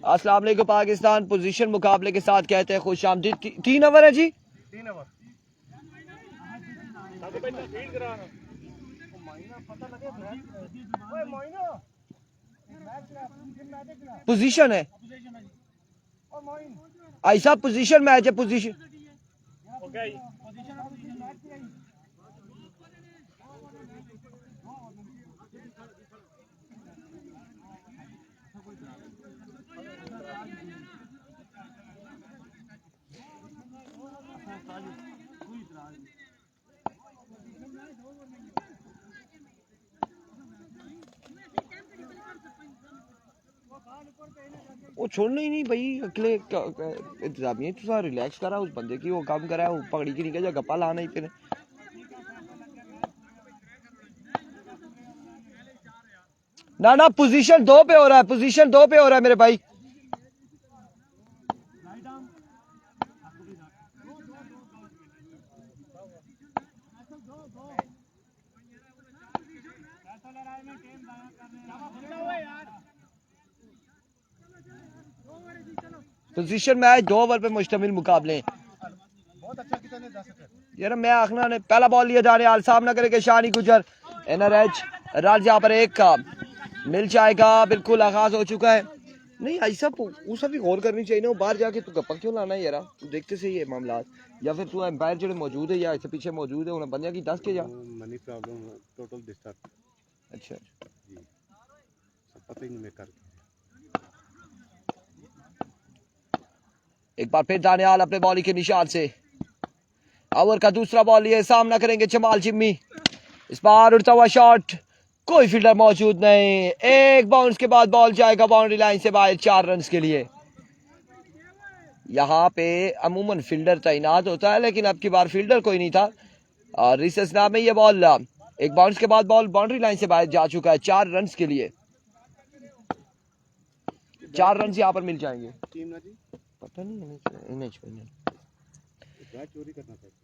अस्सलाम वालेकुम पाकिस्तान। पोजीशन मुकाबले के साथ कहते हैं खुश आमदीद। 3 ओवर है जी, 3 ओवर। पोजीशन है ऐसा, पोजीशन मैच है, पोजीशन वो छोड़ना ही नहीं भाई। अकेले इंतजामिया तो सारा रिलैक्स करा उस बंदे की, वो काम करा, वो पकड़ी की निकल जा गप्पा लाना ही तेने। ना ना, पोजीशन 2 पे हो रहा है, पोजीशन 2 पे हो रहा है मेरे भाई। पोजीशन मैच 2 ओवर पे मुश्तमिल मुकाबले। यार मैं आखना ने पहला बॉल लिया जाने आल सामना करेंगे शानी गुजर। एनआरएच राज यहाँ पर एक का मिल जाएगा, बिल्कुल आगाज हो चुका है। नहीं ऐसा उस भी गौर करनी चाहिए ना, वो बाहर जाके तू गप्पा क्यों लाना है यार, तू देखते सही है मामला, या फिर तू एम्पायर जो मौजूद है या इससे पीछे मौजूद है उन्हें बंदियां की 10 के जा मनी प्रॉब्लम टोटल डिस्टर्ब। अच्छा जी, सब पता ही नहीं मैं कर। एक बार फिर दानियाल अपने बॉलिंग के निशान से ओवर का दूसरा बॉल लिए सामना करेंगे जमाल जिम्मी। इस बार उड़ता हुआ शॉट, कोई फील्डर मौजूद नहीं। एक बाउंस के बाद बॉल जाएगा बाउंड्री लाइन से बाहर 4 रन के लिए। यहाँ पे अमूमन फील्डर तैनात होता है, लेकिन अब की बार फील्डर कोई नहीं था और रिसेस नाम में ये बॉल एक बाउंस के बाद बॉल बाउंड्री लाइन से बाहर जा चुका है 4 रन के लिए। 4 रन यहाँ पर मिल जाएंगे। पता नहीं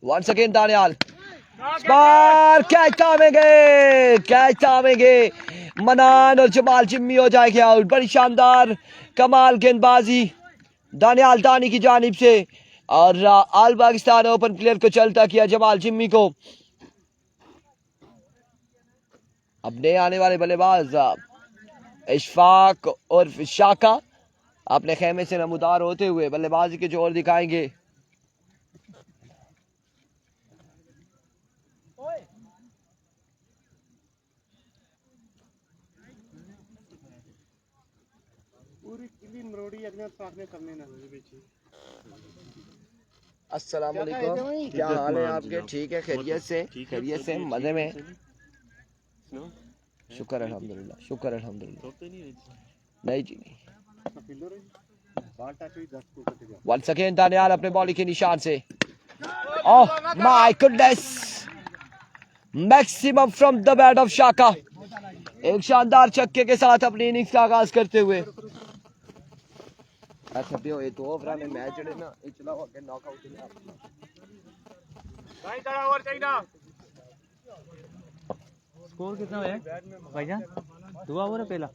वंस अगेन दानियाल कैच आवेंगे मनान और जमाल जिम्मी हो जाएंगे आउट। बड़ी शानदार कमाल गेंदबाजी दानियाल दानी की जानिब से और आल पाकिस्तान ओपन प्लेयर को चलता किया जमाल जिम्मी को। अब नए आने वाले बल्लेबाज इशफाक और शाका अपने खेमे से नमूदार होते हुए बल्लेबाजी के जोर दिखाएंगे। अस्सलाम वालेकुम, क्या हाल है आपके? ठीक है, खैरियत से? खैरियत से, मजे में? शुक्र अल्हम्दुलिल्लाह, शुक्र अल्हम्दुलिल्लाह। नहीं जी नहीं। वंस अगेन दानियाल अपने बॉलिंग के निशान से। Oh my goodness, maximum from the bat of Shaka. एक शानदार छक्के के साथ अपनी इनिंग्स का आगाज करते हुए। अच्छा पियो ये 2 ओवर में मैच जड़े ना ये चला हो के नॉकआउट में भाई बड़ा ओवर चाहिए। स्कोर कितना है भाईजान? 2 ओवर है पहला।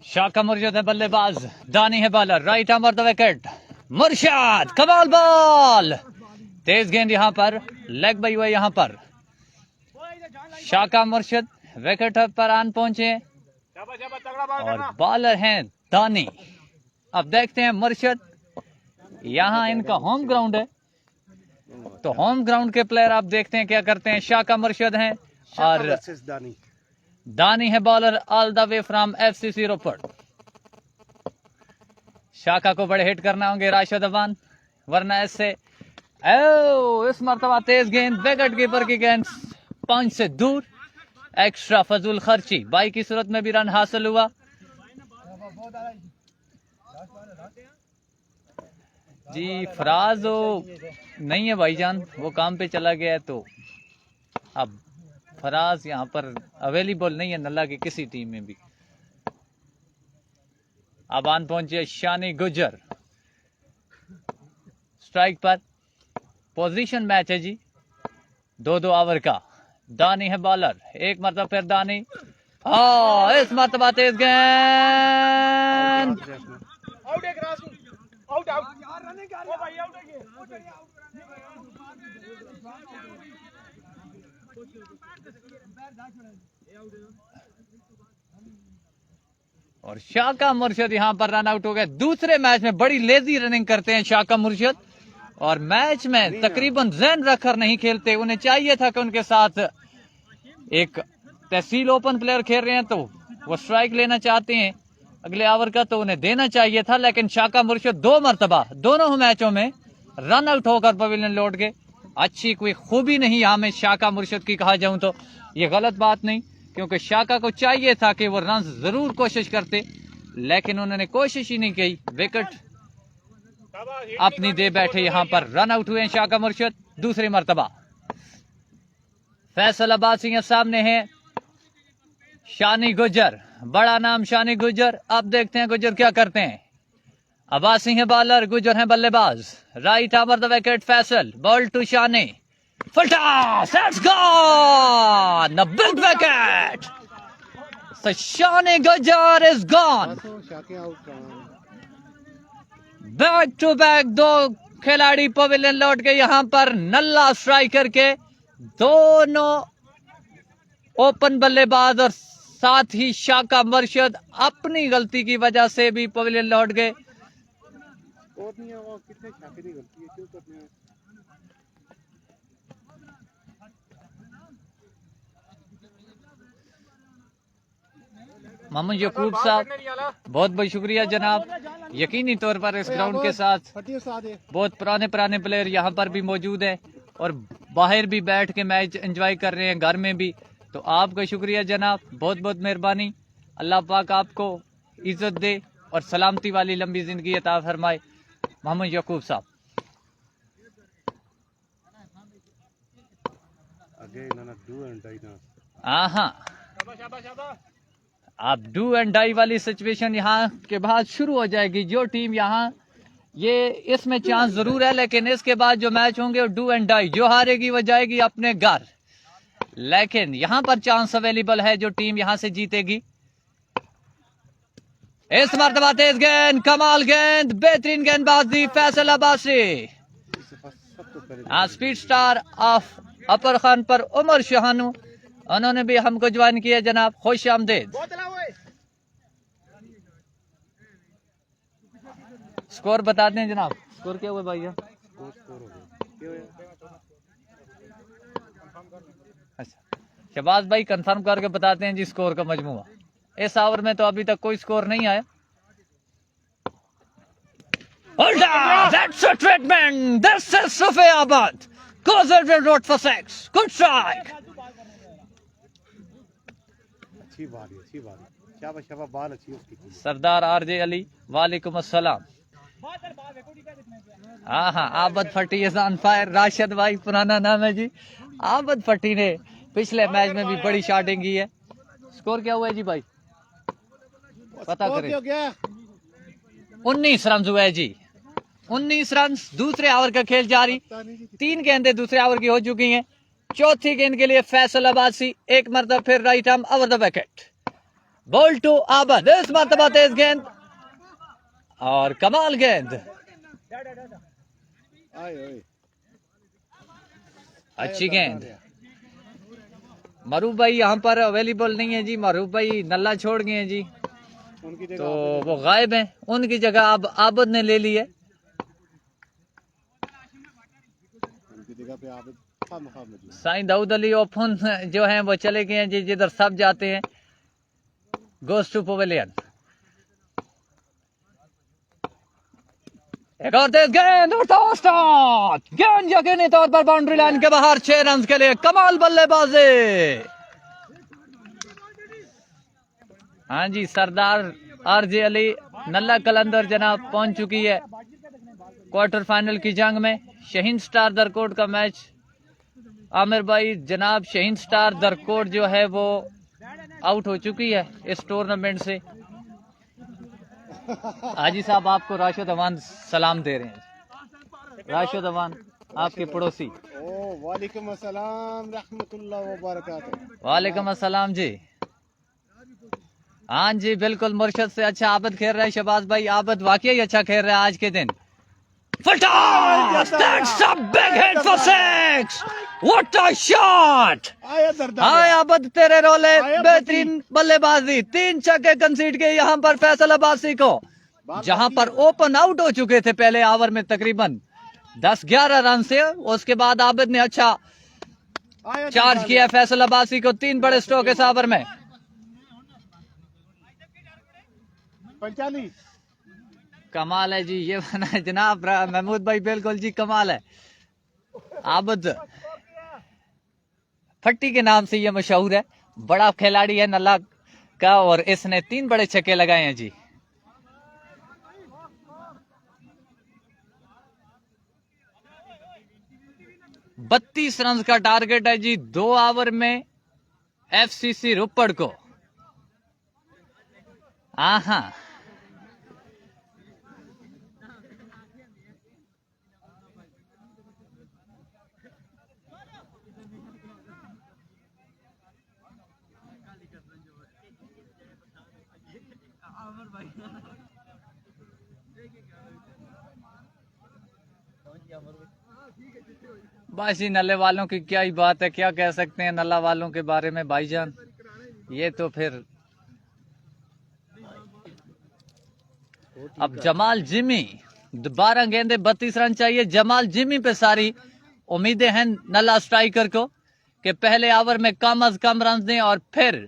शाका मुर्शिद है बल्लेबाज, दानी है bowler, right arm the wicket. मुर्शिद कमाल बॉल, तेज गेंद यहाँ पर, लेग बाई हुआ यहाँ पर। शाका मुर्शिद विकेट पर आन पहुंचे और बॉलर हैं दानी। अब देखते हैं मुर्शिद, यहाँ इनका होम ग्राउंड है तो होम ग्राउंड के प्लेयर आप देखते हैं क्या करते हैं। शाका मुर्शिद हैं और दानी है bowler all the way from FCC Ropar. Shaka को बड़े हिट करना होंगे राशिद अवान, वरना ऐसे इस मरतबा तेज गेंद विकेट कीपर की गेंद पंच से दूर। एक्स्ट्रा फजूल खर्ची बाई की सूरत में भी रन हासिल हुआ। जी फराज वो नहीं है भाईजान, वो काम पे चला गया है, तो अब फराज यहाँ पर अवेलेबल नहीं है नल्ला की किसी टीम में भी। अब आन पहुंचे शानी गुजर स्ट्राइक पर। पोजीशन मैच है जी 2-2 ओवर का। दानी है बॉलर, एक मरतबा फिर दानी इस मरतबा तेज गेंद। और शाका मुर्शिद यहाँ पर रन आउट हो गए। दूसरे मैच में बड़ी लेजी रनिंग करते हैं शाका मुर्शिद, और मैच में तकरीबन जहन रखकर नहीं खेलते। उन्हें चाहिए था कि उनके साथ एक तहसील ओपन प्लेयर खेल रहे हैं तो वो स्ट्राइक लेना चाहते हैं अगले ओवर का, तो उन्हें देना चाहिए था। लेकिन शाका मुर्शिद 2 मरतबा दोनों मैचों में रन आउट होकर पवेलियन लौट गए। अच्छी कोई खूबी नहीं यहाँ में शाका मुर्शिद की कहा जाऊं तो ये गलत बात नहीं, क्योंकि शाका को चाहिए था कि वो रन जरूर कोशिश करते, लेकिन उन्होंने कोशिश ही नहीं की। विकेट अपनी दे बैठे, यहाँ पर रन आउट हुए हैं शाका मुर्शिद दूसरी मरतबा। फैसल अब्बासी के सामने है शानी गुजर, बड़ा नाम शानी गुजर। अब देखते हैं गुजर क्या करते हैं। अब्बासी है बॉलर, गुजर है बल्लेबाज। Right over the wicket Faisal, ball to Shani, full toss, that's gone, a big wicket. So Shani Gujar is gone. Back to back 2 खिलाड़ी पवेलियन लौट के यहाँ पर नल्ला स्ट्राइकर के, दोनों ओपन बल्लेबाज और साथ ही शाका मुर्शिद अपनी गलती की वजह से भी पवेलियन लौट गए। मोहम्मद यकूब साहब बहुत बहुत शुक्रिया जनाब। यकीनी तौर पर इस ग्राउंड के साथ बहुत पुराने प्लेयर यहाँ पर भी मौजूद है और बाहर भी बैठ के मैच एंजॉय कर रहे हैं, घर में भी। तो आपका शुक्रिया जनाब, बहुत बहुत मेहरबानी। अल्लाह पाक आपको इज्जत दे और सलामती वाली लंबी जिंदगी अता फरमाए। मोहम्मद यकूब साहब हाँ, अब डू एंड डाई वाली सिचुएशन यहाँ के बाद शुरू हो जाएगी। जो टीम यहाँ ये इसमें चांस जरूर है, लेकिन इसके बाद जो मैच होंगे वो डू एंड डाई, जो हारेगी वो जाएगी अपने घर। लेकिन यहाँ पर चांस अवेलेबल है जो टीम यहाँ से जीतेगी। इस मरतबा तेज गेंद, कमाल गेंद, बेहतरीन गेंदबाजी Faisal Abbasi. Speed star of upper Khan पर उमर शाहानू, उन्होंने भी हमको ज्वाइन किया जनाब, खुश आमदेद। स्कोर बता दें जनाब, स्कोर क्या हुआ भैया? अच्छा, शहबाज भाई कंफर्म करके बताते हैं जी स्कोर का मजमुआ। इस ओवर में तो अभी तक कोई स्कोर नहीं आया। That's a treatment. This is Sufiabad. Goes it with road for 6. Good strike. अच्छी बात। शाबाश बाल अच्छी उसकी। सरदार आरजे अली, वालेकुम अस्सलाम। हाँ, आबद फटी इज ऑन फायर। राशिद भाई पुराना नाम है जी। आबद फटी ने पिछले मैच में भी बड़ी शॉटिंग की है। स्कोर क्या हुआ है जी भाई, पता करें। 19 रन हुआ है जी, 19 रन। दूसरे ओवर का खेल जारी, 3 गेंदें दूसरे ओवर की हो चुकी हैं। चौथी गेंद के लिए फैसल अब्बासी, एक मरतबा फिर right arm over the wicket, ball to Abad. इस मरतबा तेज गेंद और कमाल गेंद, अच्छी गेंद। मरूफ भाई यहाँ पर अवेलेबल नहीं है जी, मरूफ भाई नल्ला छोड़ गए हैं जी, तो वो गायब हैं। उनकी जगह अब आबद ने ले ली है। साईं दाऊद अली ओपन जो हैं वो चले गए हैं जी, जिधर सब जाते हैं। Goes to pavilion. एक और तेज गेंद, गेंद यकीनी तौर पर बाउंड्री लाइन के बाहर। 6 रन के लिए कमाल बल्लेबाजी। हाँ जी, सरदार आरजे अली नल्ला कलंदर जनाब पहुंच चुकी है क्वार्टर फाइनल की जंग में। शहीन स्टार दरकोट का मैच, आमिर भाई जनाब, शहीन स्टार दरकोट जो है वो आउट हो चुकी है इस टूर्नामेंट से। हाजी साहब आपको राशिद अवान सलाम दे रहे हैं। राशिद अवान आपके पड़ोसी। वालेकुम अस्सलाम रहमतुल्लाह व बरकातहू। वालेकुम अस्सलाम जी। हाँ जी बिल्कुल, मुर्शद से अच्छा आबद खेल रहे हैं शहबाज भाई। आबद वाकई अच्छा खेल रहा है आज के दिन। Full toss! That's a big hit for six! What a shot! आया दर्द हाय आबद तेरे रोले, बेहतरीन बल्लेबाजी। 3 छक्के कंसीड किए यहाँ पर फैसल अब्बासी को, जहां पर ओपन आउट हो चुके थे पहले ओवर में तकरीबन 10-11 रन से। उसके बाद आबिद ने अच्छा चार्ज किया फैसल अब्बासी को 3 बड़े स्ट्रोक इस ओवर में। 45 कमाल है जी ये बना है जनाब महमूद भाई, बिल्कुल जी कमाल है। आबिद फट्टी के नाम से ये मशहूर है, बड़ा खिलाड़ी है नल्ला का, और इसने 3 बड़े छक्के लगाए हैं जी। बत्तीस रन का टारगेट है जी 2 ओवर में एफसीसी रोपड़ को। आहा बस जी नल्ले वालों की क्या ही बात है, क्या कह सकते हैं नल्ला वालों के बारे में भाईजान। ये तो फिर अब जमाल जिमी 12 गेंदे 32 रन चाहिए। जमाल जिमी पे सारी उम्मीदें हैं नल्ला स्ट्राइकर को कि पहले ओवर में कम अज कम रन दें और फिर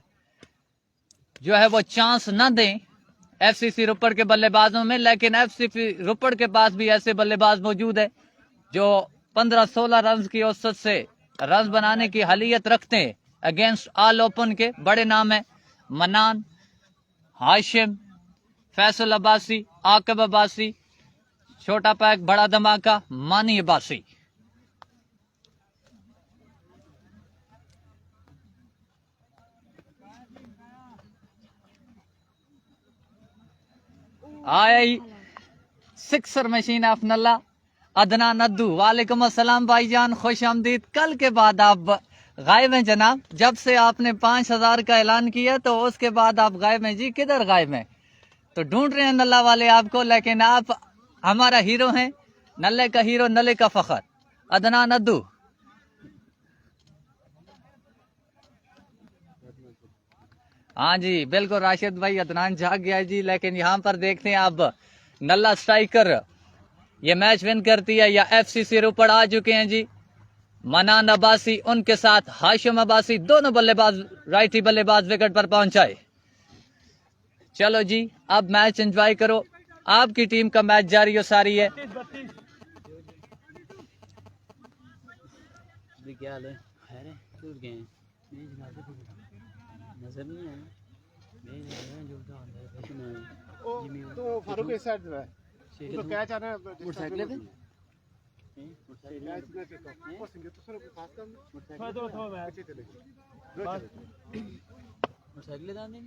जो है वो चांस न दें एफसीसी रोपड़ के बल्लेबाजों में। लेकिन एफसीसी रोपड़ के पास भी ऐसे बल्लेबाज मौजूद है जो 15-16 रन की औसत से रन बनाने की हलियत रखते हैं अगेंस्ट ऑल ओपन के। बड़े नाम है मनान, हाशिम, फैसल अब्बासी, आकिब अब्बासी, छोटा पैक, बड़ा धमाका, Mani Abbasi. I sixer machine of Nalla Adnan अद्दू। वालेकुम अस्सलाम भाईजान, खुश आमदीद। कल के बाद आप गायब हैं जनाब, जब से आपने 5000 का ऐलान किया तो उसके बाद आप गायब हैं जी। किधर गायब हैं? तो ढूंढ रहे हैं नल्ला वाले आपको, लेकिन आप हमारा हीरो हैं, नल्ले का हीरो, नल्ले का फखर, अदनान अद्दू। हाँ जी बिल्कुल राशिद भाई, अदनान जाग गया जी। लेकिन यहाँ पर देखते हैं अब नल्ला स्ट्राइकर ये मैच विन करती है या एफसीसी रोपड़ आ चुके हैं जी। मनान अब्बासी उनके साथ हाशिम अब्बासी, दोनों बल्लेबाज राइटी बल्लेबाज विकेट पर पहुंचाए। चलो जी अब मैच एंजॉय करो, आपकी टीम का मैच जारी हो सारी है। क्या हाल है? नजर नहीं आया तो फारूक इस साइड है तो क्या चाह रहे हैं मोटरसाइकिल पे मोटरसाइकिल दाने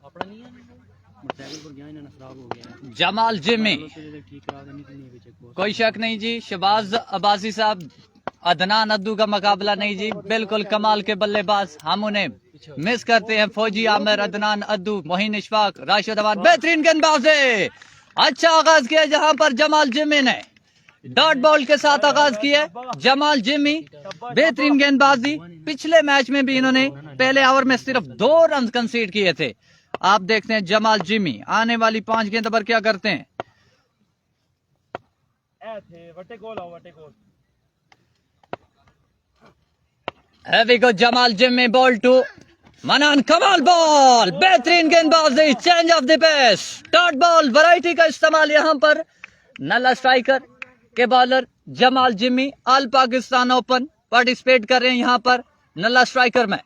अपना नहीं है मोटरसाइकिल पर गया इन्होंने खराब हो गया। जमाल जिमी ठीक करा देनी नहीं, कोई शक नहीं जी। शहबाज अब्बासी साहब अदनान अद्दू का मुकाबला नहीं जी, बिल्कुल कमाल के बल्लेबाज। हम उन्हें मिस करते हैं। फौजी आमिर, अदनान अद्दू, मोहिन इशफाक, राशिद अवान, बेहतरीन गेंदबाजी। अच्छा आगाज किया जहां पर जमाल जिमी ने डॉट बॉल के साथ आगाज किया। जमाल जिमी बेहतरीन गेंदबाजी। पिछले मैच में भी इन्होंने पहले ओवर में सिर्फ 2 रन कंसीड किए थे। आप देखते हैं जमाल जिमी आने वाली 5 गेंद पर क्या करते हैं। Heavy go Jamal Jimmy, ball to Manan, कमाल बॉल, बेहतरीन गेंदबाजी, change of the pace, dot ball variety का इस्तेमाल यहां पर नल्ला स्ट्राइकर के bowler Jamal Jimmy all Pakistan open participate कर रहे हैं यहां पर नल्ला स्ट्राइकर में।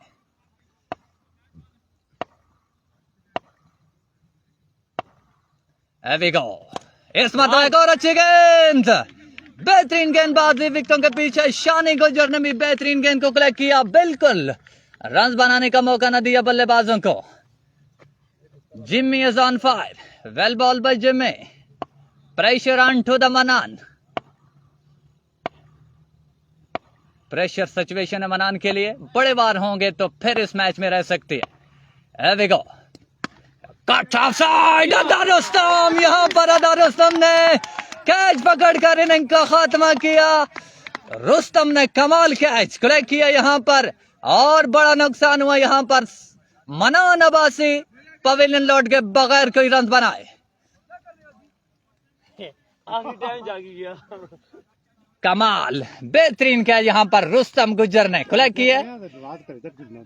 हैवी गो, इस मतलब एक और अच्छी गेंद, बेहतरीन गेंदबाजी, विकेटों के पीछे शानी गुजर ने भी बेहतरीन गेंद को कलेक्ट किया। बिल्कुल रन बनाने का मौका न दिया बल्लेबाजों को। Jimmy is on fire, well ball by Jimmy, pressure on to the Manan. Pressure situation है मनान के लिए, बड़े बार होंगे तो फिर इस मैच में रह सकती है। Here we go. Cut off side, अदा रुस्तम, यहाँ पर अदा रुस्तम ने कैच पकड़कर इनिंग का खात्मा किया। रुस्तम ने कमाल कैच कलेक्ट किया यहाँ पर, और बड़ा नुकसान हुआ यहाँ पर। मनान अब्बासी पवेलियन लौट के बगैर कोई रन बनाए। आखिरी टाइम जागी गया। कमाल बेहतरीन कैच यहाँ पर रुस्तम गुज्जर ने कलेक्ट किया।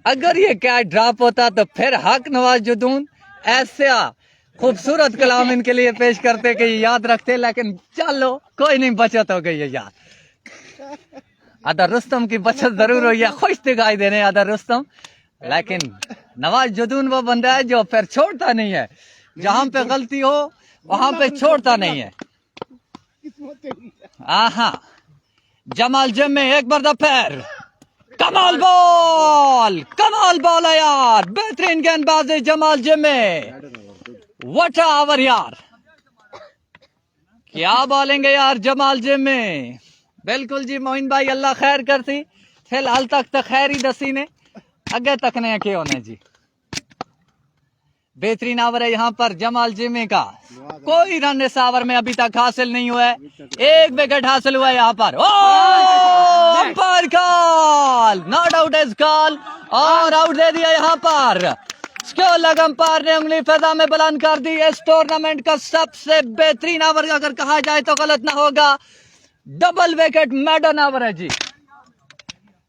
अगर ये कैच ड्रॉप होता तो फिर हक नवाज जुदून ऐसा खूबसूरत कलाम इनके लिए पेश करते कि ये याद रखते, लेकिन चलो कोई नहीं, बचत हो गई है यार। अदर रुस्तम की बचत जरूर हुई है, खुश दिखाई दे रहे हैं अदर रुस्तम, लेकिन नवाज जुदून वो बंदा है जो फिर छोड़ता नहीं है, जहां पे गलती हो वहां पे छोड़ता नहीं है। आहा, जमाल जिम्मी एक बार फिर कमाल बॉल है यार, बेहतरीन गेंदबाजी जमाल जिम्मी, व्हाट ओवर यार, क्या बोलेंगे यार जमाल जिम्मी। बिल्कुल जी मोइन भाई, अल्लाह खैर करती, फिलहाल तक तो खैर ही दसी ने, अगे तक ने के होने जी। बेहतरीन ओवर है यहाँ पर जमाल जिम्मी का, कोई रन इस ओवर में अभी तक हासिल नहीं हुआ है, एक विकेट हासिल हुआ है यहाँ पर। Umpire call, not out is call, और आउट दे दिया यहाँ पर। स्क्योर लग अंपायर ने उंगली फिजा में बुलंद कर दी। इस टूर्नामेंट का सबसे बेहतरीन ओवर अगर कहा जाए तो गलत ना होगा। डबल विकेट मैडन ओवर है जी,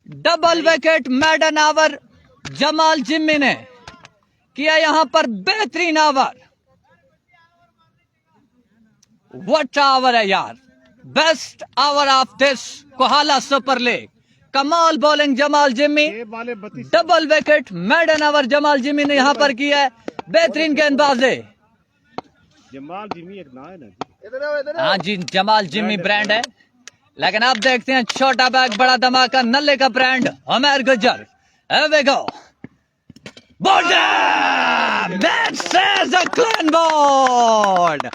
double wicket maiden over Jamal Jimmy ने किया यहाँ पर, बेहतरीन ओवर, व्हाट ओवर है यार, best over of this Kohala super league. कमाल bowling Jamal Jimmy, double wicket maiden over Jamal Jimmy ने यहाँ पर किया है, बेहतरीन गेंदबाजी। जमाल जिम्मी एक नाम है ना, हाँ जी, जमाल जिम्मी ब्रांड है, लेकिन अब देखते हैं छोटा बैग बड़ा धमाका, नल्ले का brand Umar Gujjar. Here we go. That says a clean board.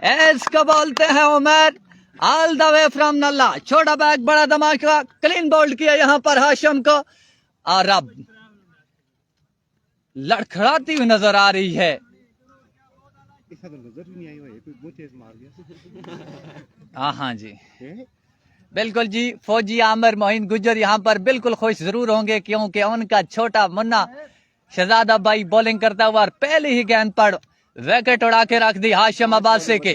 इसको बोलते हैं Umar, all the way from Nalla. छोटा बैग बड़ा धमाका, क्लीन बोल्ड किया यहाँ पर हाशिम को, और अब लड़खड़ाती हुई नजर आ रही है। हाँ जी बिल्कुल जी, फौजी आमिर मोइन गुज्जर यहाँ पर बिल्कुल खुश जरूर होंगे, क्योंकि उनका छोटा मुन्ना शहजादा भाई बॉलिंग करता हुआ पहले ही गेंद पर विकेट उड़ा के रख दी हाशिम अब्बासी के।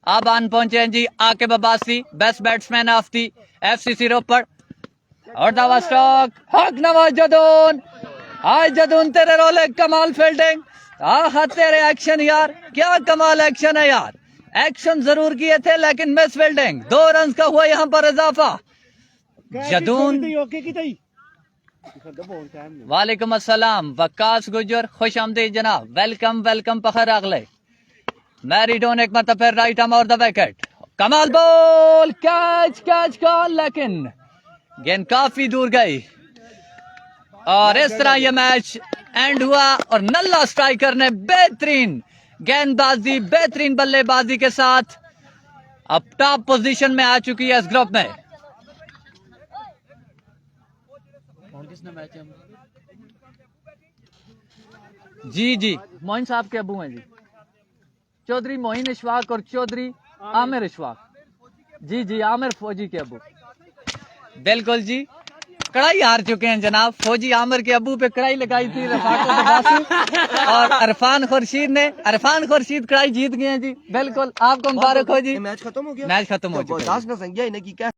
अब आन पहुंचे जी Aqib Abbasi, best batsman of the FCC Ropar, और दावा स्टॉक हक नवाज जदून। आज जदून तेरे रोले कमाल फील्डिंग, आहा तेरे एक्शन यार, क्या कमाल एक्शन है यार, एक्शन जरूर किए थे लेकिन मिस फील्डिंग। 2 रन का हुआ यहाँ पर इजाफा। जदून, वालेकुम अस्सलाम, वक्कास गुजर, खुश आमदीद जनाब, वेलकम वेलकम, पखर अगले मैरीडोन एक मतलब फिर राइट आर्म और द विकेट। कमाल बॉल, कैच कैच कॉल, लेकिन गेंद काफी दूर गई, और इस तरह यह मैच एंड हुआ। और नल्ला स्ट्राइकर ने बेहतरीन गेंदबाजी, बेहतरीन बल्लेबाजी के साथ अब टॉप पोजीशन में आ चुकी है इस ग्रुप में। जी जी, मोइन साहब के अबू हैं जी, चौधरी मोइन इशफाक और चौधरी आमिर इशफाक। जी जी, आमिर फौजी के अबू, बिल्कुल जी, कड़ाई हार चुके हैं जनाब। फौजी आमिर के अबू पे कड़ाई लगाई थी और अरफान खुर्शीद कड़ाई जीत गए हैं जी। बिल्कुल, आपको मुबारक हो जी। मैच खत्म हो गया, मैच खत्म हो चुका है।